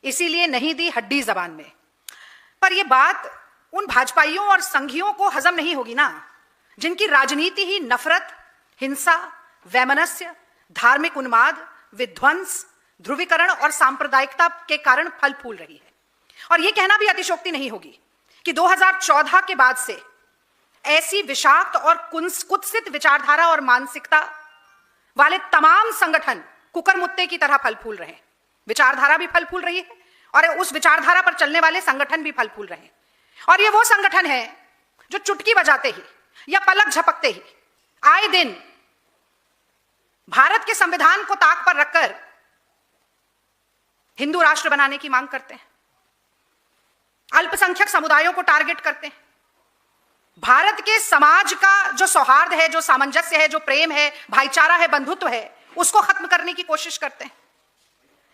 इसीलिए नहीं दी हड्डी जबान में। पर यह बात उन भाजपाइयों और संघियों को हजम नहीं होगी ना, जिनकी राजनीति ही नफरत, हिंसा, वैमनस्य, धार्मिक उन्माद, विध्वंस, ध्रुवीकरण और सांप्रदायिकता के कारण फल फूल रही है। और यह कहना भी अतिशयोक्ति नहीं होगी कि 2014 के बाद से ऐसी विषाक्त और कुत्सित विचारधारा और मानसिकता वाले तमाम संगठन कुकरमुत्ते की तरह फल फूल रहे हैं। विचारधारा भी फल फूल रही है और उस विचारधारा पर चलने वाले संगठन भी फल फूल रहे हैं। और ये वो संगठन है जो चुटकी बजाते ही या पलक झपकते ही आए दिन भारत के संविधान को ताक पर रखकर हिंदू राष्ट्र बनाने की मांग करते हैं, अल्पसंख्यक समुदायों को टारगेट करते हैं, भारत के समाज का जो सौहार्द है, जो सामंजस्य है, जो प्रेम है, भाईचारा है, बंधुत्व है, उसको खत्म करने की कोशिश करते हैं।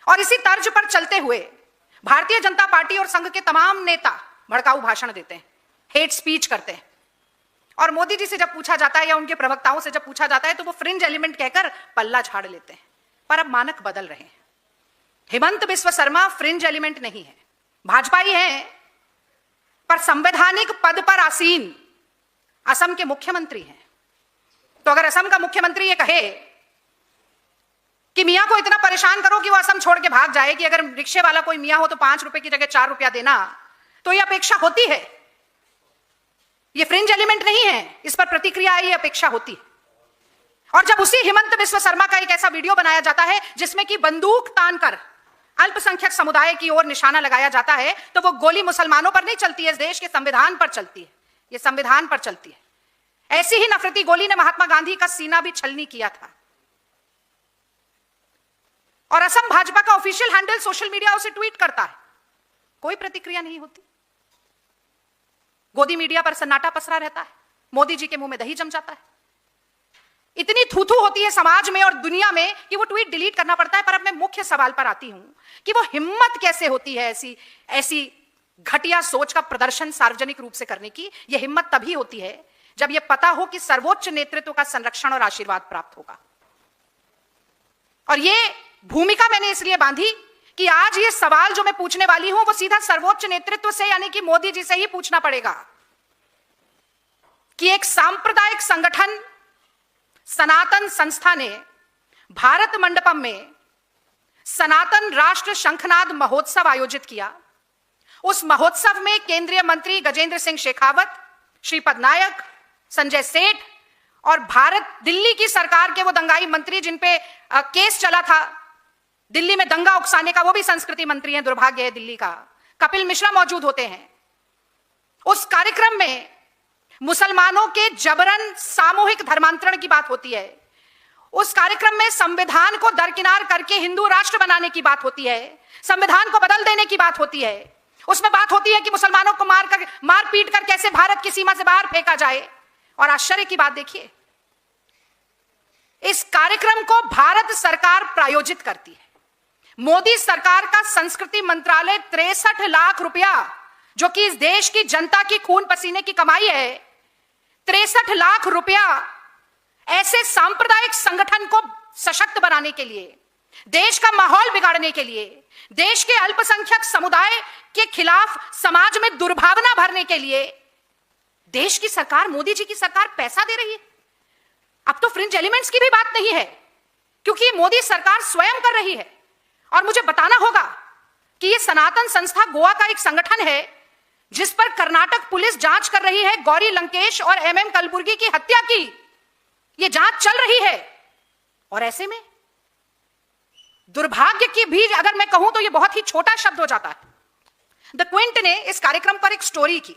और इसी तर्ज पर चलते हुए भारतीय जनता पार्टी और संघ के तमाम नेता भड़काऊ भाषण देते हैं, हेट स्पीच करते हैं। और मोदी जी से जब पूछा जाता है या उनके प्रवक्ताओं से जब पूछा जाता है तो वो फ्रिंज एलिमेंट कहकर पल्ला झाड़ लेते हैं। पर अब मानक बदल रहे हैं। हेमंत बिस्व शर्मा फ्रिंज एलिमेंट नहीं है, भाजपाई हैं, पर संवैधानिक पद पर आसीन असम के मुख्यमंत्री हैं। तो अगर असम का मुख्यमंत्री ये कहे कि मियां को इतना परेशान करो कि वो असम छोड़ के भाग जाए, कि अगर रिक्शे वाला कोई मियां हो तो 5 रुपए की जगह 4 रुपया देना, तो ये अपेक्षा होती है। ये फ्रिंज एलिमेंट नहीं है, इस पर प्रतिक्रिया ये अपेक्षा होती है। और जब उसी हेमंत बिस्व शर्मा का एक ऐसा वीडियो बनाया जाता है जिसमें कि बंदूक तानकर अल्पसंख्यक समुदाय की ओर निशाना लगाया जाता है, तो वो गोली मुसलमानों पर नहीं चलती है, इस देश के संविधान पर चलती है। ये संविधान पर चलती है। ऐसी ही नफरती गोली ने महात्मा गांधी का सीना भी छलनी किया था। और असम भाजपा का ऑफिशियल हैंडल सोशल मीडिया उसे ट्वीट करता है, कोई प्रतिक्रिया नहीं होती। गोदी मीडिया पर सन्नाटा पसरा रहता है, मोदी जी के मुंह में दही जम जाता है। इतनी थूथू होती है समाज में और दुनिया में कि वो ट्वीट डिलीट करना पड़ता है। पर अब मैं मुख्य सवाल पर आती हूं कि वो हिम्मत कैसे होती है ऐसी घटिया सोच का प्रदर्शन सार्वजनिक रूप से करने की। यह हिम्मत तभी होती है जब यह पता हो कि सर्वोच्च नेतृत्व का संरक्षण और आशीर्वाद प्राप्त होगा। और यह भूमिका मैंने इसलिए बांधी कि आज ये सवाल जो मैं पूछने वाली हूं वो सीधा सर्वोच्च नेतृत्व से यानी कि मोदी जी से ही पूछना पड़ेगा कि एक सांप्रदायिक संगठन सनातन संस्था ने भारत मंडपम में सनातन राष्ट्र शंखनाद महोत्सव आयोजित किया। उस महोत्सव में केंद्रीय मंत्री गजेंद्र सिंह शेखावत, श्रीपद नायक, संजय सेठ और दिल्ली की सरकार के वो दंगाई मंत्री जिन पे केस चला था, दिल्ली में दंगा उकसाने का, वो भी संस्कृति मंत्री हैं, दुर्भाग्य है दिल्ली का, कपिल मिश्रा मौजूद होते हैं। उस कार्यक्रम में मुसलमानों के जबरन सामूहिक धर्मांतरण की बात होती है। उस कार्यक्रम में संविधान को दरकिनार करके हिंदू राष्ट्र बनाने की बात होती है, संविधान को बदल देने की बात होती है। उसमें बात होती है कि मुसलमानों को मार पीट कर कैसे भारत की सीमा से बाहर फेंका जाए। और आश्चर्य की बात देखिए, इस कार्यक्रम को भारत सरकार प्रायोजित करती है। मोदी सरकार का संस्कृति मंत्रालय 63 लाख रुपया, जो कि इस देश की जनता की खून पसीने की कमाई है, 63 लाख रुपया ऐसे सांप्रदायिक संगठन को सशक्त बनाने के लिए, देश का माहौल बिगाड़ने के लिए, देश के अल्पसंख्यक समुदाय के खिलाफ समाज में दुर्भावना भरने के लिए देश की सरकार, मोदी जी की सरकार पैसा दे रही है। अब तो फ्रिंज एलिमेंट्स की भी बात नहीं है, क्योंकि ये मोदी सरकार स्वयं कर रही है। और मुझे बताना होगा कि ये सनातन संस्था गोवा का एक संगठन है जिस पर कर्नाटक पुलिस जांच कर रही है गौरी लंकेश और एमएम कलबुर्गी की हत्या की। ये जांच चल रही है। और ऐसे में दुर्भाग्य की भी अगर मैं कहूं तो ये बहुत ही छोटा शब्द हो जाता है। द क्विंट ने इस कार्यक्रम पर एक स्टोरी की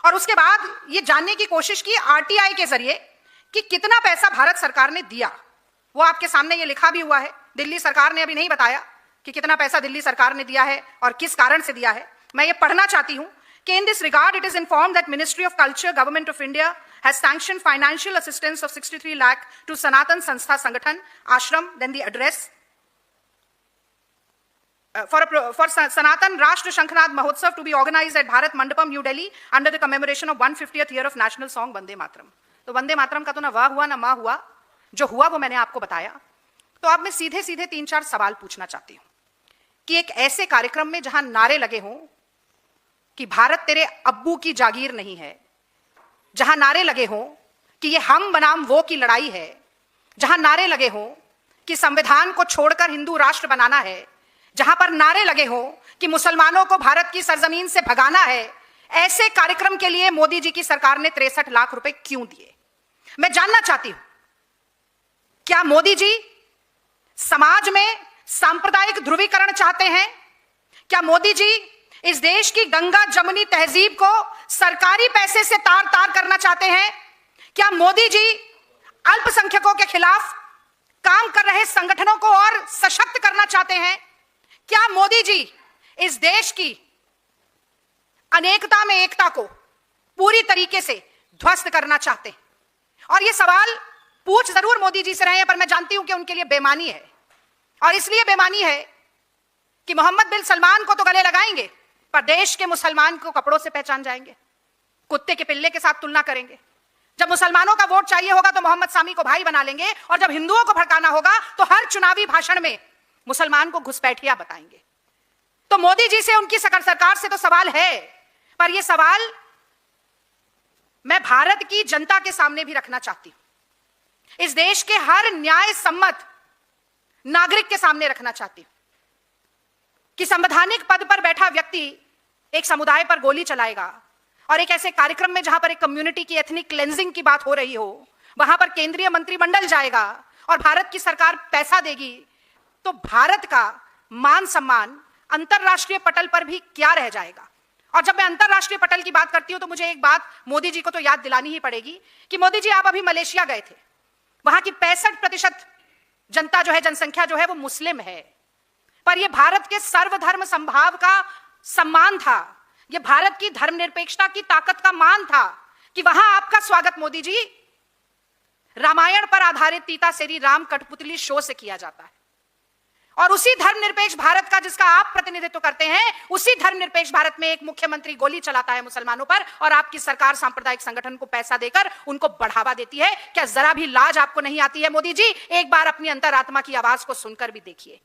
और उसके बाद ये जानने की कोशिश की आरटीआई के जरिए कि कितना पैसा भारत सरकार ने दिया। वो आपके सामने ये लिखा भी हुआ है। दिल्ली सरकार ने अभी नहीं बताया कि कितना पैसा दिल्ली सरकार ने दिया है और किस कारण से दिया है। मैं ये पढ़ना चाहती हूं कि in this regard it is informed that Ministry of Culture, Government of India has sanctioned financial assistance of 63 lakh to Sanatan Sanstha Sangathan Ashram, then the address for Sanatan Rashtra Shankhanad Mahotsav to be organized at Bharat Mandapam, New Delhi under the commemoration of 150th year of national song Vande Mataram। तो वंदे मातरम का तो ना वाह हुआ ना माँ हुआ, जो हुआ वो मैंने आपको बताया। तो अब मैं सीधे सीधे 3-4 सवाल पूछना चाहती हूं कि एक ऐसे कार्यक्रम में जहां नारे लगे हों कि भारत तेरे अब्बू की जागीर नहीं है, जहां नारे लगे हों कि ये हम बनाम वो की लड़ाई है, जहां नारे लगे हों कि संविधान को छोड़कर हिंदू राष्ट्र बनाना है, जहां पर नारे लगे हों कि मुसलमानों को भारत की सरजमीन से भगाना है, ऐसे कार्यक्रम के लिए मोदी जी की सरकार ने 63 लाख रुपए क्यों दिए? मैं जानना चाहती हूं, क्या मोदी जी समाज में सांप्रदायिक ध्रुवीकरण चाहते हैं? क्या मोदी जी इस देश की गंगा जमुनी तहजीब को सरकारी पैसे से तार तार करना चाहते हैं? क्या मोदी जी अल्पसंख्यकों के खिलाफ काम कर रहे संगठनों को और सशक्त करना चाहते हैं? क्या मोदी जी इस देश की अनेकता में एकता को पूरी तरीके से ध्वस्त करना चाहते हैं? और यह सवाल पूछ जरूर मोदी जी से रहे हैं, पर मैं जानती हूं कि उनके लिए बेमानी है। और इसलिए बेमानी है कि मोहम्मद बिन सलमान को तो गले लगाएंगे, पर देश के मुसलमान को कपड़ों से पहचान जाएंगे, कुत्ते के पिल्ले के साथ तुलना करेंगे। जब मुसलमानों का वोट चाहिए होगा तो मोहम्मद सामी को भाई बना लेंगे, और जब हिंदुओं को भड़काना होगा तो हर चुनावी भाषण में मुसलमान को घुसपैठिया बताएंगे। तो मोदी जी से, उनकी सरकार से तो सवाल है, पर यह सवाल मैं भारत की जनता के सामने भी रखना चाहती हूं, इस देश के हर न्याय सम्मत नागरिक के सामने रखना चाहती हूं कि संवैधानिक पद पर बैठा व्यक्ति एक समुदाय पर गोली चलाएगा और एक ऐसे कार्यक्रम में जहां पर एक कम्युनिटी की एथनिक क्लेंजिंग की बात हो रही हो, वहां पर केंद्रीय मंत्रिमंडल जाएगा और भारत की सरकार पैसा देगी, तो भारत का मान सम्मान अंतरराष्ट्रीय पटल पर भी क्या रह जाएगा? और जब मैं अंतरराष्ट्रीय पटल की बात करती हूं तो मुझे एक बात मोदी जी को तो याद दिलानी ही पड़ेगी कि मोदी जी, आप अभी मलेशिया गए थे, वहां की 65% जनता जो है, जनसंख्या जो है वो मुस्लिम है, पर यह भारत के सर्वधर्म संभाव का सम्मान था, यह भारत की धर्मनिरपेक्षता की ताकत का मान था कि वहां आपका स्वागत मोदी जी रामायण पर आधारित तीता सेरी राम कठपुतली शो से किया जाता है। और उसी धर्मनिरपेक्ष भारत का जिसका आप प्रतिनिधित्व करते हैं, उसी धर्मनिरपेक्ष भारत में एक मुख्यमंत्री गोली चलाता है मुसलमानों पर और आपकी सरकार सांप्रदायिक संगठन को पैसा देकर उनको बढ़ावा देती है। क्या जरा भी लाज आपको नहीं आती है मोदी जी? एक बार अपनी अंतरात्मा की आवाज को सुनकर भी देखिए।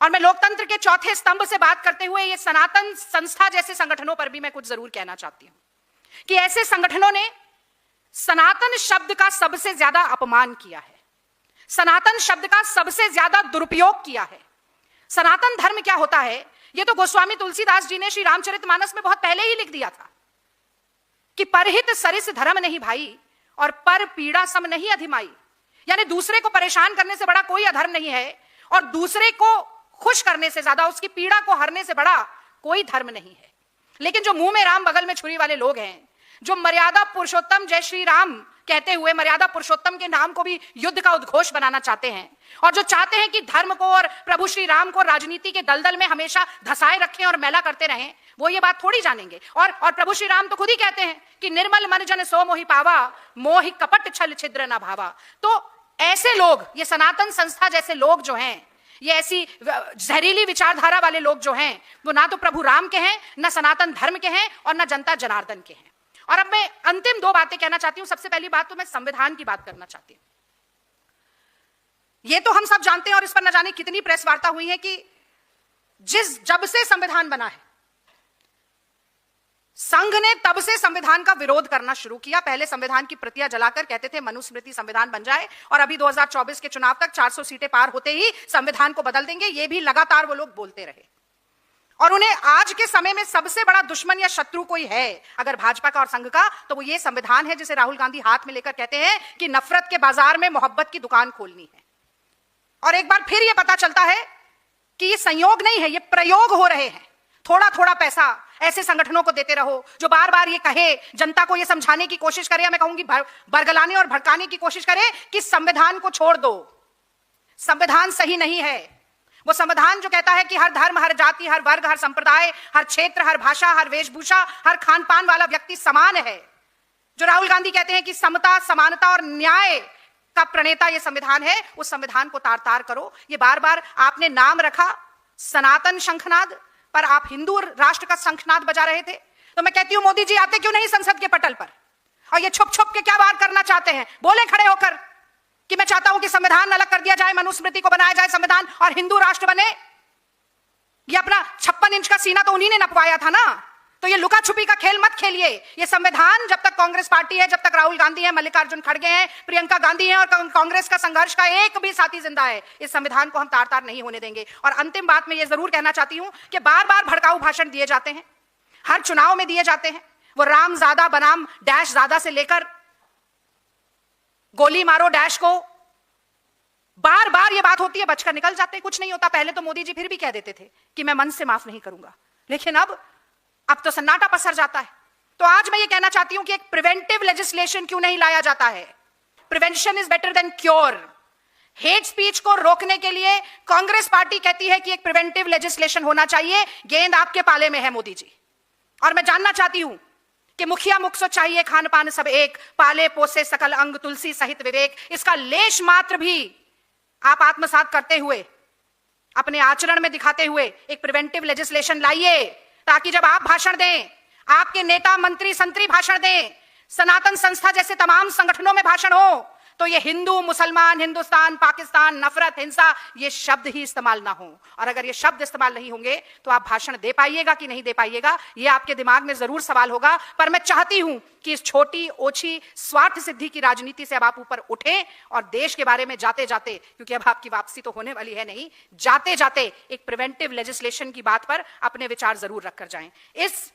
और मैं लोकतंत्र के चौथे स्तंभ से बात करते हुए ये सनातन संस्था जैसे संगठनों पर भी मैं कुछ जरूर कहना चाहती हूं कि ऐसे संगठनों ने सनातन शब्द का सबसे ज्यादा अपमान किया है, सनातन शब्द का सबसे ज्यादा दुरुपयोग किया है। सनातन धर्म क्या होता है, यह तो गोस्वामी तुलसीदास जी ने श्री रामचरितमानस में बहुत पहले ही लिख दिया था कि परहित सरिस धर्म नहीं भाई और पर पीड़ा सम नहीं अधिमाई। यानी दूसरे को परेशान करने से बड़ा कोई अधर्म नहीं है और दूसरे को खुश करने से ज्यादा, उसकी पीड़ा को हरने से बड़ा कोई धर्म नहीं है। लेकिन जो मुंह में राम बगल में छुरी वाले लोग हैं, जो मर्यादा पुरुषोत्तम जय श्री राम कहते हुए मर्यादा पुरुषोत्तम के नाम को भी युद्ध का उद्घोष बनाना चाहते हैं और जो चाहते हैं कि धर्म को और प्रभु श्री राम को राजनीति के दलदल में हमेशा धसाए रखें और मैला करते रहें, वो ये बात थोड़ी जानेंगे। और प्रभु श्री राम तो खुद ही कहते हैं कि निर्मल मन जन सो मोहि पावा, मोहि कपट छल छिद्र न भावा। तो ऐसे लोग, ये सनातन संस्था जैसे लोग जो हैं, ये ऐसी जहरीली विचारधारा वाले लोग जो हैं, वो ना तो प्रभु राम के हैं, ना सनातन धर्म के हैं और ना जनता जनार्दन के हैं। और अब मैं अंतिम दो बातें कहना चाहती हूं। सबसे पहली बात तो मैं संविधान की बात करना चाहती हूं। यह तो हम सब जानते हैं और इस पर न जाने कितनी प्रेस वार्ता हुई है कि जब से संविधान बना है, संघ ने तब से संविधान का विरोध करना शुरू किया। पहले संविधान की प्रतियां जलाकर कहते थे मनुस्मृति संविधान बन जाए, और अभी 2024 के चुनाव तक 400 सीटें पार होते ही संविधान को बदल देंगे, ये भी लगातार वो लोग बोलते रहे। और उन्हें आज के समय में सबसे बड़ा दुश्मन या शत्रु कोई है अगर भाजपा का और संघ का, तो वो ये संविधान है जिसे राहुल गांधी हाथ में लेकर कहते हैं कि नफरत के बाजार में मोहब्बत की दुकान खोलनी है। और एक बार फिर ये पता चलता है कि ये संयोग नहीं है, ये प्रयोग हो रहे हैं। थोड़ा थोड़ा पैसा ऐसे संगठनों को देते रहो जो बार बार ये कहे, जनता को ये समझाने की कोशिश करे, या मैं कहूंगी बरगलाने और भड़काने की कोशिश करे कि संविधान को छोड़ दो, संविधान सही नहीं है। वो संविधान जो कहता है कि हर धर्म, हर जाति, हर वर्ग, हर संप्रदाय, हर क्षेत्र, हर भाषा, हर वेशभूषा, हर खान पान वाला व्यक्ति समान है। जो राहुल गांधी कहते हैं कि समता, समानता और न्याय का प्रणेता ये संविधान है, उस संविधान को तार तार करो। ये बार बार आपने नाम रखा सनातन शंखनाद, पर आप हिंदू राष्ट्र का शंखनाद बजा रहे थे। तो मैं कहती हूं मोदी जी आते क्यों नहीं संसद के पटल पर, और ये छुप छुप के क्या वार करना चाहते हैं? बोले खड़े होकर कि मैं चाहता हूं कि संविधान अलग कर दिया जाए, मनुस्मृति को बनाया जाए संविधान और हिंदू राष्ट्र बने। ये अपना 56 इंच का सीना तो उन्हीं ने नपवाया था ना। तो ये लुका छुपी का खेल मत खेलिए। ये संविधान, जब तक कांग्रेस पार्टी है, जब तक राहुल गांधी है, मल्लिकार्जुन खड़गे हैं, प्रियंका गांधी है और कांग्रेस का संघर्ष का एक भी साथी जिंदा है, इस संविधान को हम तार तार नहीं होने देंगे। और अंतिम बात मैं ये जरूर कहना चाहती हूं कि बार बार भड़काऊ भाषण दिए जाते हैं, हर चुनाव में दिए जाते हैं। वो राम ज्यादा बनाम डैश ज्यादा से लेकर गोली मारो डैश को, बार बार ये बात होती है, बचकर निकल जाते हैं, कुछ नहीं होता। पहले तो मोदी जी फिर भी कह देते थे कि मैं मन से माफ नहीं करूंगा, लेकिन अब तो सन्नाटा पसर जाता है। तो आज मैं ये कहना चाहती हूं कि एक प्रिवेंटिव लेजिस्लेशन क्यों नहीं लाया जाता है। Prevention is better than cure. Hate speech को रोकने के लिए कांग्रेस पार्टी कहती है कि एक प्रिवेंटिव लेजिस्लेशन होना चाहिए। गेंद आपके पाले में है मोदी जी। और मैं जानना चाहती हूं कि मुखिया मुख सो चाहिए खान पान सब एक, पाले पोसे सकल अंग तुलसी सहित विवेक। इसका लेश मात्र भी आप आत्मसात करते हुए, अपने आचरण में दिखाते हुए एक प्रिवेंटिव लेजिस्लेशन लाइए, ताकि जब आप भाषण दें, आपके नेता मंत्री संतरी भाषण दें, सनातन संस्था जैसे तमाम संगठनों में भाषण हो, तो ये हिंदू मुसलमान, हिंदुस्तान पाकिस्तान, नफरत, हिंसा, ये शब्द ही इस्तेमाल ना हो। और अगर ये शब्द इस्तेमाल नहीं होंगे तो आप भाषण दे पाइएगा कि नहीं दे पाइएगा, ये आपके दिमाग में जरूर सवाल होगा। पर मैं चाहती हूं कि इस छोटी ओछी स्वार्थ सिद्धि की राजनीति से अब आप ऊपर उठें और देश के बारे में जाते जाते, क्योंकि अब आपकी वापसी तो होने वाली है नहीं, जाते जाते एक प्रिवेंटिव लेजिस्लेशन की बात पर अपने विचार जरूर रखकर जाएं। इस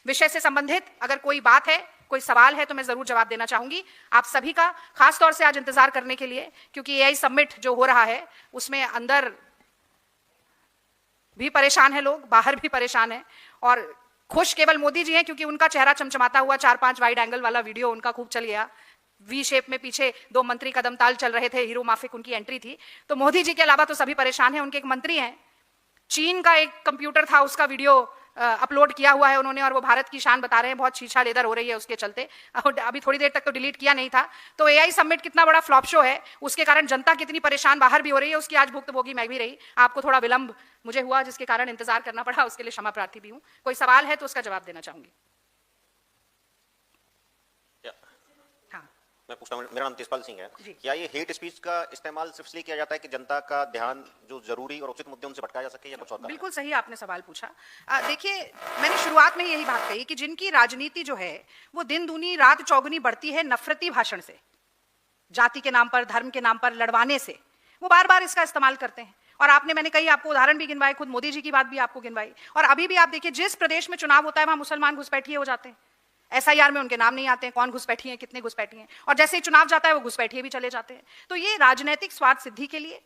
विषय से संबंधित अगर कोई बात है, कोई सवाल है, तो मैं जरूर जवाब देना चाहूंगी। आप सभी का खास तौर से आज इंतजार करने के लिए, क्योंकि एआई समिट जो हो रहा है उसमें अंदर भी परेशान है लोग, बाहर भी परेशान है। और खुश केवल मोदी जी हैं, क्योंकि उनका चेहरा चमचमाता हुआ 4-5 वाइड एंगल वाला वीडियो उनका खूब चल गया। वी शेप में पीछे 2 मंत्री कदम ताल चल रहे थे, हीरो माफिक उनकी एंट्री थी। तो मोदी जी के अलावा तो सभी परेशान हैं। उनके एक मंत्री हैं, चीन का एक कंप्यूटर था, उसका वीडियो अपलोड किया हुआ है उन्होंने, और वो भारत की शान बता रहे हैं, बहुत शीशा लेदर हो रही है उसके चलते। अभी थोड़ी देर तक तो डिलीट किया नहीं था। तो एआई समिट कितना बड़ा फ्लॉप शो है, उसके कारण जनता कितनी परेशान बाहर भी हो रही है, उसकी आज भुक्तभोगी मैं भी रही। आपको थोड़ा विलंब मुझे हुआ, जिसके कारण इंतजार करना पड़ा, उसके लिए क्षमा प्रार्थी भी हूं। कोई सवाल है तो उसका जवाब देना चाहूंगी। मैं पूछता हूँ, मेरा नाम तेजपाल सिंह है। क्या ये हेट स्पीच का इस्तेमाल सिर्फ इसलिए किया जाता है कि जनता का ध्यान जो जरूरी और उचित मुद्दे उनसे भटकाया जा सके, या कुछ और? बिल्कुल सही आपने सवाल पूछा। देखिए, मैंने शुरुआत में यही बात कही कि जिनकी राजनीति जो है वो दिन दूनी रात चौगुनी बढ़ती है नफरती भाषण से, जाति के नाम पर, धर्म के नाम पर लड़वाने से, वो बार बार इसका इस्तेमाल करते हैं। और मैंने कई आपको उदाहरण भी गिनवाए, खुद मोदी जी की बात भी आपको गिनवाई। और अभी भी आप देखिए, जिस प्रदेश में चुनाव होता है वहां मुसलमान घुसपैठिए हो जाते हैं। एसआईआर में उनके नाम नहीं आते हैं, कौन घुसपैठी है, कितने घुसपैठी हैं, और जैसे ही चुनाव जाता है वो घुसपैठिए भी चले जाते हैं। तो ये राजनीतिक स्वार्थ सिद्धि के लिए,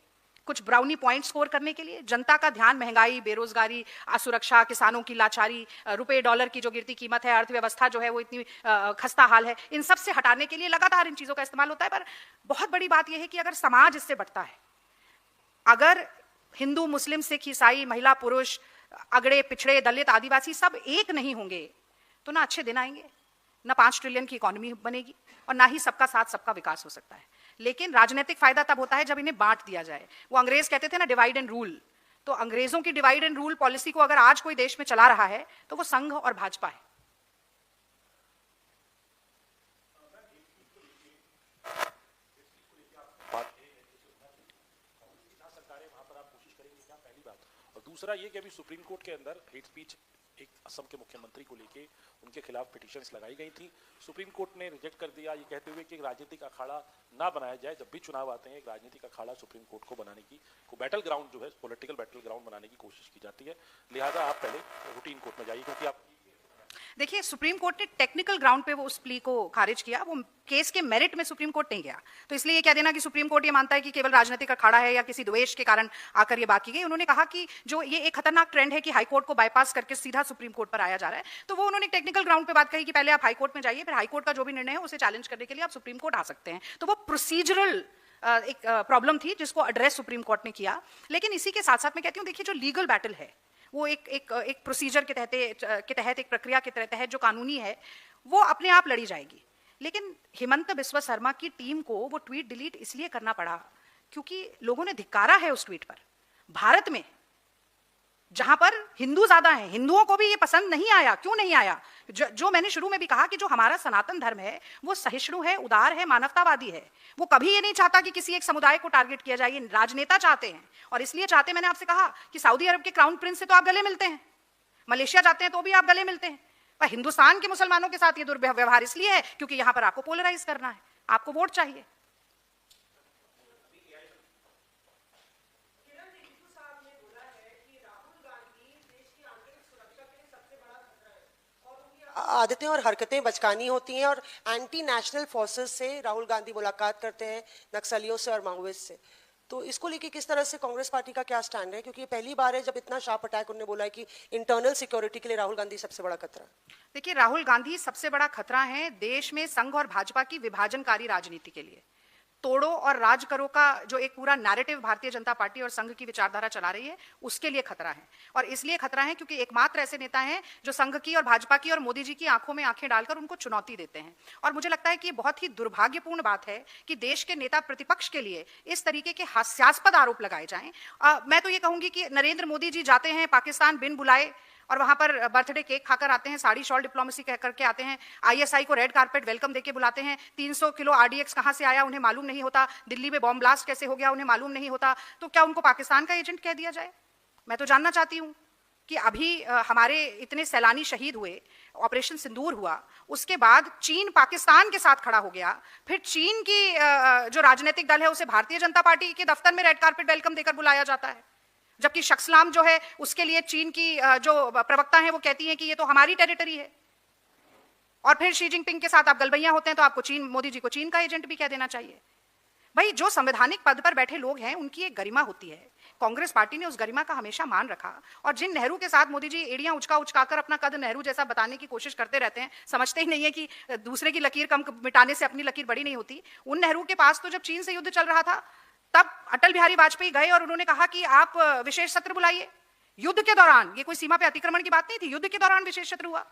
कुछ ब्राउनी पॉइंट स्कोर करने के लिए, जनता का ध्यान महंगाई, बेरोजगारी, असुरक्षा, किसानों की लाचारी, रुपए डॉलर की जो गिरती कीमत है, अर्थव्यवस्था जो है वो इतनी खस्ता हाल है, इन सब से हटाने के लिए लगातार इन चीजों का इस्तेमाल होता है। पर बहुत बड़ी बात यह है कि अगर समाज इससे बढ़ता है, अगर हिंदू मुस्लिम सिख ईसाई, महिला पुरुष, अगड़े पिछड़े दलित आदिवासी सब एक नहीं होंगे, तो ना अच्छे दिन आएंगे, ना 5 ट्रिलियन की इकोनॉमी बनेगी, और ना ही सबका साथ सबका विकास हो सकता है। लेकिन राजनीतिक फायदा तब होता है जब इन्हें बांट दिया जाए। वो अंग्रेज कहते थे ना, डिवाइड एंड रूल। तो अंग्रेजों की डिवाइड एंड रूल पॉलिसी को अगर आज कोई देश में चला रहा है तो वो संघ और भाजपा है। और दूसरा ये कि अभी सुप्रीम कोर्ट के अंदर हेट स्पीच एक असम के मुख्यमंत्री को लेके उनके खिलाफ पिटीशंस लगाई गई थी। सुप्रीम कोर्ट ने रिजेक्ट कर दिया, ये कहते हुए कि एक राजनीतिक अखाड़ा ना बनाया जाए। जब भी चुनाव आते हैं, एक राजनीतिक अखाड़ा सुप्रीम कोर्ट को बनाने की, को बैटल ग्राउंड जो है, पॉलिटिकल बैटल ग्राउंड बनाने की कोशिश की जाती है। लिहाजा आप पहले रूटीन कोर्ट में जाइए, क्योंकि आप देखिए, सुप्रीम कोर्ट ने टेक्निकल ग्राउंड पे वो उस प्ली को खारिज किया, वो केस के मेरिट में सुप्रीम कोर्ट नहीं गया। तो इसलिए ये कह देना कि सुप्रीम कोर्ट ये मानता है कि केवल राजनीतिक अखाड़ा है या किसी द्वेष के कारण आकर ये बात की गई। उन्होंने कहा कि जो ये एक खतरनाक ट्रेंड है कि हाई कोर्ट को बाईपास करके सीधा सुप्रीम कोर्ट पर आया जा रहा है, तो वो उन्होंने टेक्निकल ग्राउंड पे बात कही कि पहले आप हाई कोर्ट में जाइए, फिर हाई कोर्ट का जो भी निर्णय है उसे चैलेंज करने के लिए आप सुप्रीम कोर्ट आ सकते हैं। तो वो प्रोसीजरल एक प्रॉब्लम थी जिसको एड्रेस सुप्रीम कोर्ट ने किया। लेकिन इसी के साथ साथ मैं कहती हूँ, देखिए, जो लीगल बैटल है वो एक प्रोसीजर के तहत एक प्रक्रिया के तहत जो कानूनी है वो अपने आप लड़ी जाएगी। लेकिन हिमंत बिस्वा शर्मा की टीम को वो ट्वीट डिलीट इसलिए करना पड़ा क्योंकि लोगों ने धिक्कारा है उस ट्वीट पर। भारत में जहां पर हिंदू ज्यादा हैं, हिंदुओं को भी ये पसंद नहीं आया। क्यों नहीं आया? जो मैंने शुरू में भी कहा कि जो हमारा सनातन धर्म है वो सहिष्णु है, उदार है, मानवतावादी है। वो कभी ये नहीं चाहता कि किसी एक समुदाय को टारगेट किया जाए। ये राजनेता चाहते हैं, और इसलिए चाहते, मैंने आपसे कहा कि सऊदी अरब के क्राउन प्रिंस से तो आप गले मिलते हैं, मलेशिया जाते हैं तो भी आप गले मिलते हैं, पर हिंदुस्तान के मुसलमानों के साथ ये दुर्व्यवहार इसलिए है क्योंकि यहां पर आपको पोलराइज करना है, आपको वोट चाहिए। आदतें और हरकतें बचकानी होती हैं, और एंटी नेशनल फोर्सेस से राहुल गांधी मुलाकात करते हैं, नक्सलियों से और माओवादियों से। तो इसको लेके किस तरह से कांग्रेस पार्टी का क्या स्टैंड है? क्योंकि ये पहली बार है जब इतना शार्प अटैक उन्होंने बोला है कि इंटरनल सिक्योरिटी के लिए राहुल गांधी सबसे बड़ा खतरा। देखिए, राहुल गांधी सबसे बड़ा खतरा है देश में संघ और भाजपा की विभाजनकारी राजनीति के लिए। तोड़ो और राज करो का जो एक पूरा नैरेटिव भारतीय जनता पार्टी और संघ की विचारधारा चला रही है, उसके लिए खतरा है। और इसलिए खतरा है क्योंकि एकमात्र ऐसे नेता हैं जो संघ की और भाजपा की और मोदी जी की आंखों में आंखें डालकर उनको चुनौती देते हैं। और मुझे लगता है कि बहुत ही दुर्भाग्यपूर्ण बात है कि देश के नेता प्रतिपक्ष के लिए इस तरीके के हास्यास्पद आरोप लगाए जाएं। मैं तो ये कहूंगी कि नरेंद्र मोदी जी जाते हैं पाकिस्तान बिन बुलाए और वहां पर बर्थडे केक खाकर आते हैं, साड़ी शॉल डिप्लोमेसी कह करके आते हैं, आईएसआई को रेड कारपेट वेलकम देके बुलाते हैं। 300 किलो आरडीएक्स कहां से आया उन्हें मालूम नहीं होता, दिल्ली में बॉम्ब ब्लास्ट कैसे हो गया उन्हें मालूम नहीं होता। तो क्या उनको पाकिस्तान का एजेंट कह दिया जाए? मैं तो जानना चाहती हूं कि अभी हमारे इतने सैलानी शहीद हुए, ऑपरेशन सिंदूर हुआ, उसके बाद चीन पाकिस्तान के साथ खड़ा हो गया, फिर चीन की जो राजनीतिक दल है उसे भारतीय जनता पार्टी के दफ्तर में रेड कारपेट वेलकम देकर बुलाया जाता है, जबकि शख्सलाम जो है उसके लिए चीन की जो प्रवक्ता है वो कहती है कि ये तो हमारी टेरिटरी है। और फिर शी जिनपिंग के साथ आप गलबैया होते हैं तो आपको चीन, मोदी जी को चीन का एजेंट भी कह देना चाहिए। भाई, जो संवैधानिक पद पर बैठे लोग हैं उनकी एक गरिमा होती है। कांग्रेस पार्टी ने उस गरिमा का हमेशा मान रखा, और जिन नेहरू के साथ मोदी जी एड़ियां उचका अपना कद नेहरू जैसा बताने की कोशिश करते रहते हैं, समझते ही नहीं है कि दूसरे की लकीर कम मिटाने से अपनी लकीर बड़ी नहीं होती। उन नेहरू के पास तो जब चीन से युद्ध चल रहा था तब अटल बिहारी वाजपेयी गए और उन्होंने कहा कि आप विशेष सत्र बुलाइए। युद्ध के दौरान, ये कोई सीमा पे अतिक्रमण की बात नहीं थी, युद्ध के दौरान विशेष सत्र हुआ।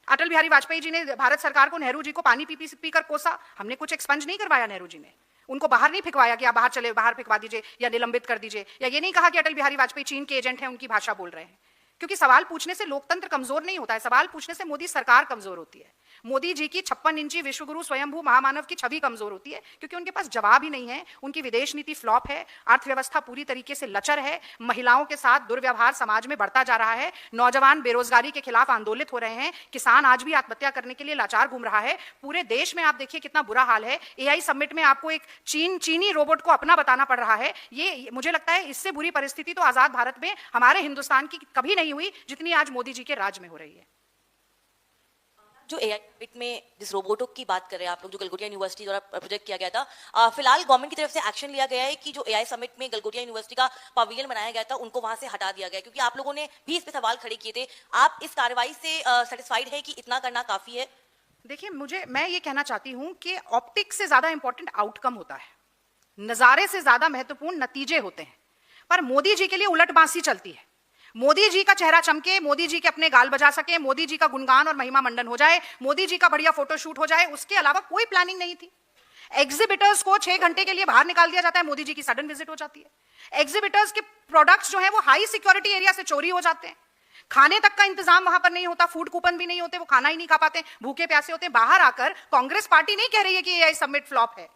अटल बिहारी वाजपेयी जी ने भारत सरकार को, नेहरू जी को पानी पी कर कोसा। हमने कुछ एक्सपंज नहीं करवाया, नेहरू जी ने उनको बाहर नहीं फिकवाया कि आप बाहर चले, बाहर फिकवा दीजिए या निलंबित कर दीजिए, या ये नहीं कहा कि अटल बिहारी वाजपेयी चीन के एजेंट हैं, उनकी भाषा बोल रहे हैं। क्योंकि सवाल पूछने से लोकतंत्र कमजोर नहीं होता है, सवाल पूछने से मोदी सरकार कमजोर होती है। मोदी जी की 56 इंची विश्वगुरु स्वयंभू महामानव की छवि कमजोर होती है क्योंकि उनके पास जवाब ही नहीं है। उनकी विदेश नीति फ्लॉप है, अर्थव्यवस्था पूरी तरीके से लचर है, महिलाओं के साथ दुर्व्यवहार समाज में बढ़ता जा रहा है, नौजवान बेरोजगारी के खिलाफ आंदोलित हो रहे हैं, किसान आज भी आत्महत्या करने के लिए लाचार घूम रहा है। पूरे देश में आप देखिए कितना बुरा हाल है। एआई समिट में आपको एक चीनी रोबोट को अपना बताना पड़ रहा है। ये मुझे लगता है इससे बुरी परिस्थिति तो आजाद भारत में हमारे हिंदुस्तान की कभी नहीं हुई जितनी आज मोदी जी के राज में हो रही है। जो एआई समिट में जिस रोबोटों की बात कर रहे हैं आप लोग, जो गलगोटिया यूनिवर्सिटी द्वारा प्रोजेक्ट किया गया था, फिलहाल गवर्नमेंट की तरफ से एक्शन लिया गया है कि जो एआई समिट में गलगोटिया यूनिवर्सिटी का पवेलियन बनाया गया था उनको वहां से हटा दिया गया, क्योंकि आप लोगों ने भी इस पे सवाल खड़े किए थे। आप इस कार्रवाई से सेटिस्फाइड है कि इतना करना काफी है? देखिए, मैं ये कहना चाहती हूं कि ऑप्टिक्स से ज्यादा इंपॉर्टेंट आउटकम होता है, नजारे से ज्यादा महत्वपूर्ण नतीजे होते हैं। पर मोदी जी के लिए उलट बांसी चलती है। मोदी जी का चेहरा चमके, मोदी जी के अपने गाल बजा सके, मोदी जी का गुणगान और महिमा मंडन हो जाए, मोदी जी का बढ़िया फोटोशूट हो जाए, उसके अलावा कोई प्लानिंग नहीं थी। एग्जिबिटर्स को 6 घंटे के लिए बाहर निकाल दिया जाता है, मोदी जी की सडन विजिट हो जाती है। एग्जिबिटर्स के प्रोडक्ट्स जो है वो हाई सिक्योरिटी एरिया से चोरी हो जाते हैं। खाने तक का इंतजाम वहां पर नहीं होता, फूड कूपन भी नहीं होते, वो खाना ही नहीं खा पाते, भूखे प्यासे होते हैं। बाहर आकर कांग्रेस पार्टी नहीं कह रही है कि एआई समिट फ्लॉप है,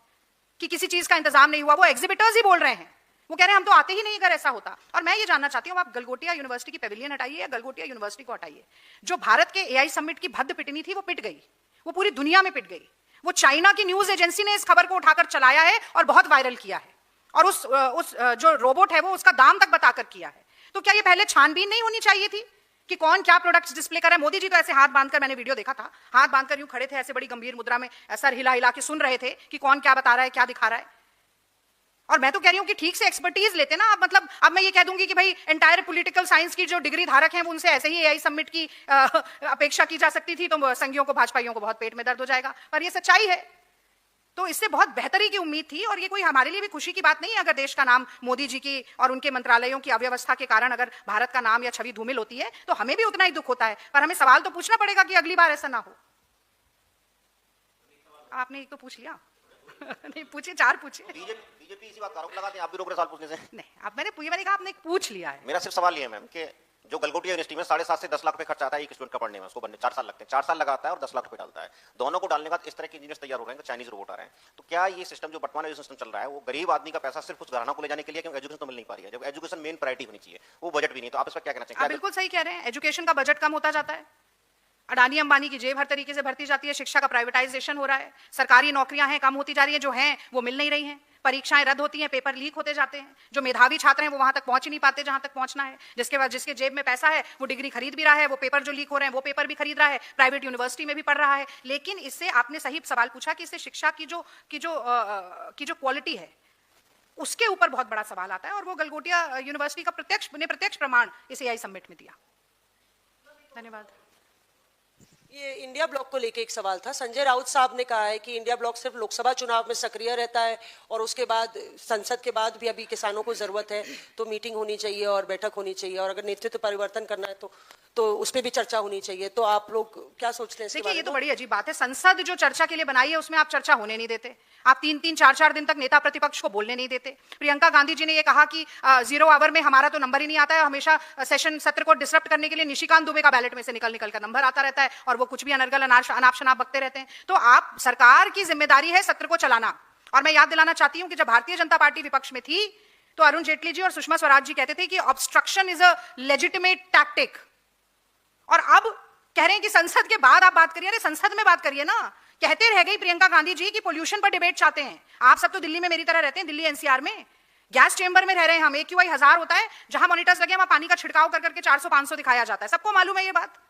कि किसी चीज का इंतजाम नहीं हुआ, वो एग्जिबिटर्स ही बोल रहे हैं। वो कह रहे हैं हम तो आते ही नहीं अगर ऐसा होता। और मैं ये जानना चाहती हूँ, आप गलगोटिया यूनिवर्सिटी की पेविलियन हटाइए या गलगोटिया यूनिवर्सिटी को हटाइए, जो भारत के एआई समिट की भद्द पिटनी थी वो पिट गई, वो पूरी दुनिया में पिट गई। वो चाइना की न्यूज एजेंसी ने इस खबर को उठाकर चलाया है और बहुत वायरल किया है, और उस जो रोबोट है वो उसका दाम तक बताकर किया है। तो क्या ये पहले छानबीन नहीं होनी चाहिए थी कि कौन क्या प्रोडक्ट्स डिस्प्ले कर रहा है? मोदी जी तो ऐसे हाथ बांधकर, मैंने वीडियो देखा था, हाथ बांधकर यूं खड़े थे, ऐसे बड़ी गंभीर मुद्रा में सर हिला हिला के सुन रहे थे कि कौन क्या बता रहा है, क्या दिखा रहा है। और मैं तो कह रही हूं कि ठीक से एक्सपर्टीज लेते ना आप। मतलब अब मैं ये कह दूंगी कि भाई एंटायर पॉलिटिकल साइंस की जो डिग्री धारक हैं उनसे ऐसे ही एआई समिट की अपेक्षा की जा सकती थी, तो संघियों को, भाजपाइयों को बहुत पेट में दर्द हो जाएगा। पर ये सच्चाई है, तो इससे बहुत बेहतरी की उम्मीद थी। और ये कोई हमारे लिए भी खुशी की बात नहीं है अगर देश का नाम मोदी जी की और उनके मंत्रालयों की अव्यवस्था के कारण अगर भारत का नाम या छवि धूमिल होती है, तो हमें भी उतना ही दुख होता है। पर हमें सवाल तो पूछना पड़ेगा कि अगली बार ऐसा ना हो। आपने एक तो पूछ लिया नहीं पूछिए, 4 पूछिए। बीजेपी इसी बात का आरोप लगाते हैं, आप भी रोक रहे सवाल पूछने से। नहीं, अब मैंने कहा आपने पूछ लिया है। मेरा सिर्फ सवाल ये है मैम कि जो गलगोटिया यूनिवर्सिटी में 7.5 से 10 लाख रुपए खर्च आता है एक स्टूडेंट का पढ़ने में, उसको बनने 4 साल लगते हैं, 4 साल लगाता है और 10 लाख रुपए डालता है। दोनों को डालने के बाद इस तरह के इंजीनियर्स तैयार हो रहे हैं, चाइनीज रोबोट आ रहे हैं। तो क्या ये सिस्टम जो वर्तमान सिस्टम चल रहा है वो गरीब आदमी का पैसा सिर्फ उस घराना को ले जाने के लिए, क्योंकि एजुकेशन तो मिल नहीं पा रही है, जब एजुकेशन मेन प्रायोरिटी होनी चाहिए, वो बजट भी नहीं। तो आप इस पर क्या कहना आप चाहेंगे? बिल्कुल सही कह रहे हैं, एजुकेशन का बजट कम होता जाता है, अडानी अंबानी की जेब हर तरीके से भरती जाती है, शिक्षा का प्राइवेटाइजेशन हो रहा है, सरकारी नौकरियां हैं कम होती जा रही हैं, जो हैं वो मिल नहीं रही हैं, परीक्षाएं रद्द होती हैं, पेपर लीक होते जाते हैं, जो मेधावी छात्र हैं वो वहां तक पहुंच ही नहीं पाते जहां तक पहुंचना है, जिसके जेब में पैसा है वो डिग्री खरीद भी रहा है, वो पेपर जो लीक हो रहे हैं वो पेपर भी खरीद रहा है, प्राइवेट यूनिवर्सिटी में भी पढ़ रहा है। लेकिन इससे आपने सही सवाल पूछा कि इससे शिक्षा की जो क्वालिटी है उसके ऊपर बहुत बड़ा सवाल आता है, और वो गलगोटिया यूनिवर्सिटी का प्रत्यक्ष प्रमाण इस एआई समिट में दिया। धन्यवाद। ये इंडिया ब्लॉक को लेके एक सवाल था। संजय राउत साहब ने कहा है कि इंडिया ब्लॉक सिर्फ लोकसभा चुनाव में सक्रिय रहता है और उसके बाद संसद के बाद भी अभी किसानों को जरूरत है तो मीटिंग होनी चाहिए और बैठक होनी चाहिए, और अगर नेतृत्व परिवर्तन करना है तो उस पर भी चर्चा होनी चाहिए। तो आप लोग क्या सोचते हैं? देखिए, ये तो बड़ी अजीब बात है, संसद जो चर्चा के लिए बनाई है उसमें आप चर्चा होने नहीं देते, आप 3-3, 4-4 दिन तक नेता प्रतिपक्ष को बोलने नहीं देते। प्रियंका गांधी जी ने ये कहा कि 0 आवर में हमारा तो नंबर ही नहीं आता है, हमेशा सेशन सत्र को डिसरप्ट करने के लिए निशिकांत दुबे का बैलेट में से निकल कर नंबर आता रहता है और वो कुछ भी अनर्गल अनाप शनाप बकते रहते हैं। तो आप, सरकार की जिम्मेदारी है सत्र को चलाना। और मैं याद दिलाना चाहती हूं कि जब भारतीय जनता पार्टी विपक्ष में थी तो अरुण जेटली जी और सुषमा स्वराज जी कहते थे कि obstruction is a legitimate tactic, और अब कह रहे हैं कि संसद के बाद आप बात करिए। अरे संसद में बात करिए ना। कहते रह गई प्रियंका गांधी जी कि पोल्यूशन पर डिबेट चाहते हैं। आप सब तो दिल्ली में मेरी तरह रहते हैं, दिल्ली एनसीआर में गैस चेंबर में रह रहे हैं हम, AQI 1000 होता है, जहां मॉनिटर्स लगे वहां पानी का छिड़काव कर करके 400-500 दिखाया जाता है, सबको मालूम है ये बात,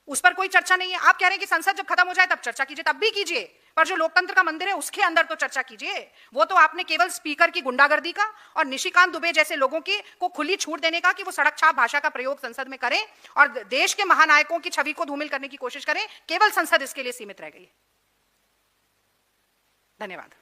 उस पर कोई चर्चा नहीं है। आप कह रहे हैं कि संसद जब खत्म हो जाए तब चर्चा कीजिए, तब भी कीजिए, पर जो लोकतंत्र का मंदिर है उसके अंदर तो चर्चा कीजिए। वो तो आपने केवल स्पीकर की गुंडागर्दी का और निशिकांत दुबे जैसे लोगों की को खुली छूट देने का कि वो सड़क छाप भाषा का प्रयोग संसद में करें और देश के महानायकों की छवि को धूमिल करने की कोशिश करें, केवल संसद इसके लिए सीमित रह गई है। धन्यवाद।